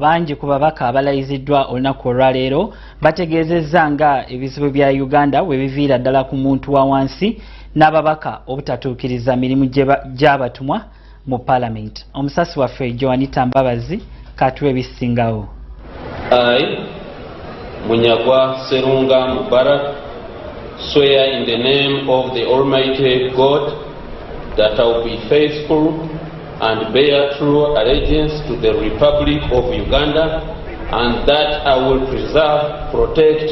bangi ku babaka abalayiziddwa olunaku olwaleero bategeezezza nga ebizibu bya Uganda we biviira ddala ku muntu wa wansi n'ababaka obutatuukiriza mirimu gy'abatumwa mu Parliament. Omusasi waffe Joanita Mbabazi katuwa ebisingawo. I, Munyagwa Serunga Mubarak, swear in the name of the Almighty God that I will be faithful and bear true allegiance to the Republic of Uganda, and that I will preserve, protect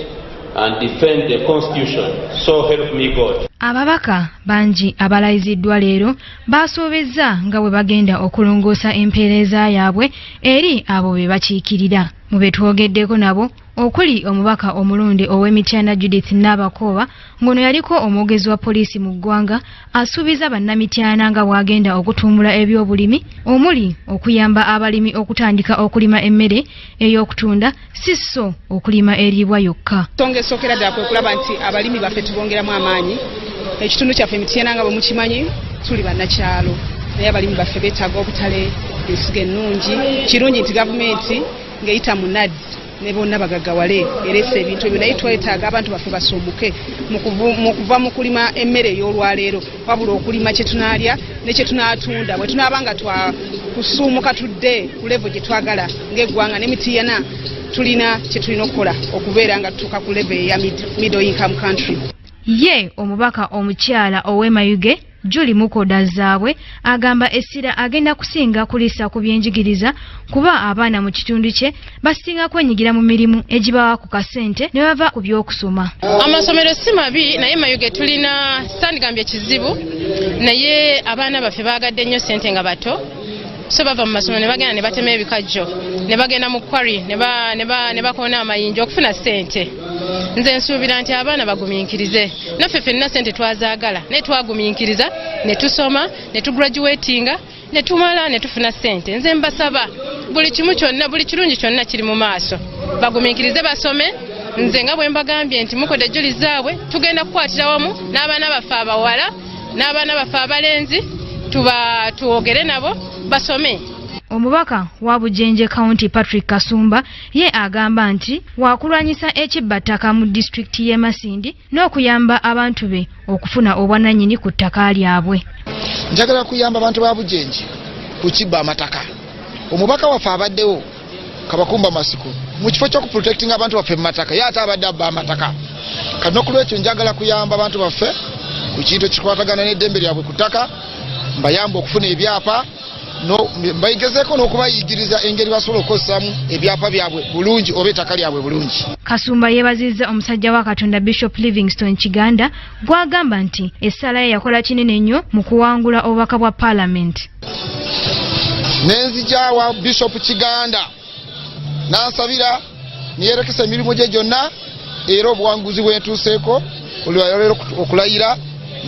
and defend the Constitution. So help me God. Ababaka bangi abalayiziddwa leero basuubizza nga bwe bagenda okulongoosa empeereza yaabwe eri abo be bakiikirira. Mu be twogeddeko nabo okuli omubaka omulonde ow'Emityana Judith Nabakooba ngono yaliko omwogezi wa poliisi mu ggwanga asuubiza bannamityana nga bwagenda okutumbula ebyobulimi omuli okuyamba abalimi okutandika okulima emmere ey'okutunda sisso okulima eriibwa yokka. Tongesookera ddala kwe kulaba nti abalimi baffe tubongeramu amaanyi. Ekitundu kyaffe Mityana nga bwe mukimanyi tuli bannakyalo naye abalimi baffe beetaaga obutale ensigo ennungi. Kirungi nti gavumenti ng'eyita mu NADS ne bonna bagaggawale eresa ebintu ebyo naye twetaaga abantu baffe basombuke mu kuva mu kulima emmere ey'olwaleero wabula okulima kye tunaalya ne kye tunaatunda bwe tunaaba nga twakusuumuka tudde ku levo gye twagala ng'eggwanga ne Mityana tulina kye tulina okukola okubeera nga tutuuka ku levo eya middle income country. Ye omubaka omukyala ow'Emayuge Julie Mukoda zaabwe agamba essira agenda kusinga kulisa ku byenjigiriza kuba abaana mu kitundu kye basinga kwenyigira mu mirimu egibawa ku kasente ne bava ku by'okusoma. Amasomero si mabi naye Mayuge tulina sandingambye kizibu naye abaana baffe baagadde nnyo ssente nga bato. So bava mu masomero ne bagenda ne batema ebikajjo ne bagenda mu quarry ne bakoona amayinja okufuna ssente. Nze nsuubira nti abaana bagumiikirize naffe ffenna ssente twazaagala naye twagumiikiriza ne tusoma ne tugraduatinga ne tumala ne tufuna ssente. Nze mbasaba buli kimu kyonna buli kirungi kyonna kiri mu maaso bagumiikirize basome. Nze nga bwe mbagambye nti Mukoda Julie zaabwe tugenda kukwatira wamu n'abaana baffe abawala n'abaana baffe abalenzi tuwogere nabo basome. Omubaka wa Bujenje County Patrick Kasumba ye agamba nti wakulwanyisa ekibbattaka mu district y'e Masindi n'okuyamba abantu be okufuna obwananyini ku ttaka lyabwe. Njagala kuyamba abantu ba Bujenje kukibba amataka. Omubaka waffe abaddewo Kabakumba Masiku mu kifo ky'okuprotectinga abantu baffe mu mataka ye ate abadde abba amataka. Kati n'okulwekyo njagala kuyamba abantu baffe ku kintu ekikwatagana n'eddembe lyabwe ku ttaka mbayamba okufuna ebyapa no mbayigezeeko n'okubayigiriza engeri basobola okukozesaamu ebyapa byabwe bulungi oba ettaka lyabwe bulungi. Kasumba yeebazizza omusajja wa Katonda Bishop Livingstone Kiganda gw'agamba nti essala ye yakola kinene nnyo mu kuwangula obubaka bwa Parliament. Nenzija wa Bishop Kiganda n'asabira niyerekesa emirimu gye gyonna era obuwanguzi bwentuuseeko olwaleero okulayira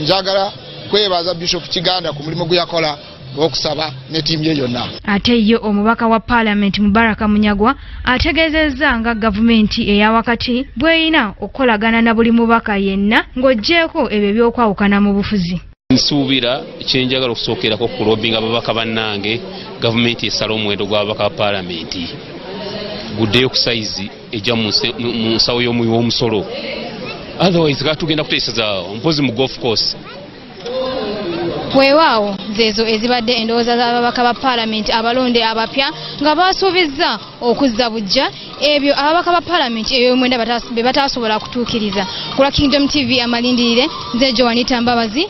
njagala kwebaza Bishop Kiganda ku mulimu gwe yakola okusaba ne tiimu ye yonna. Ate ye omubaka wa Parliament Mubaraka Munyagwa ategeezezza nga gavumenti eya wakati bweyina okukolagana na buli mubaka yenna ng'oggyeko ebyo ebyokwawukana mu bufuzi. Nsuubira kyenjagala okusookerako ku lobbying ababaka bannange gavumenti esala omuwendo gw'ababaka ba Parliament guddeyo ku sayizi ejja mu nsawo y'omuwi w'omusolo. Otherwise tugenda kuteeseza mpozi mu golf course. Weewaawo zeezo ezibadde endowooza z'ababaka ba Parliament abalonde abapya nga basuubizza okuzza bujja ebyo ababaka ba Parliament ey'omwenda be bataasobola kutuukiriza. Ku Kingdom TV amalindirire nze Joanita Mbabazi.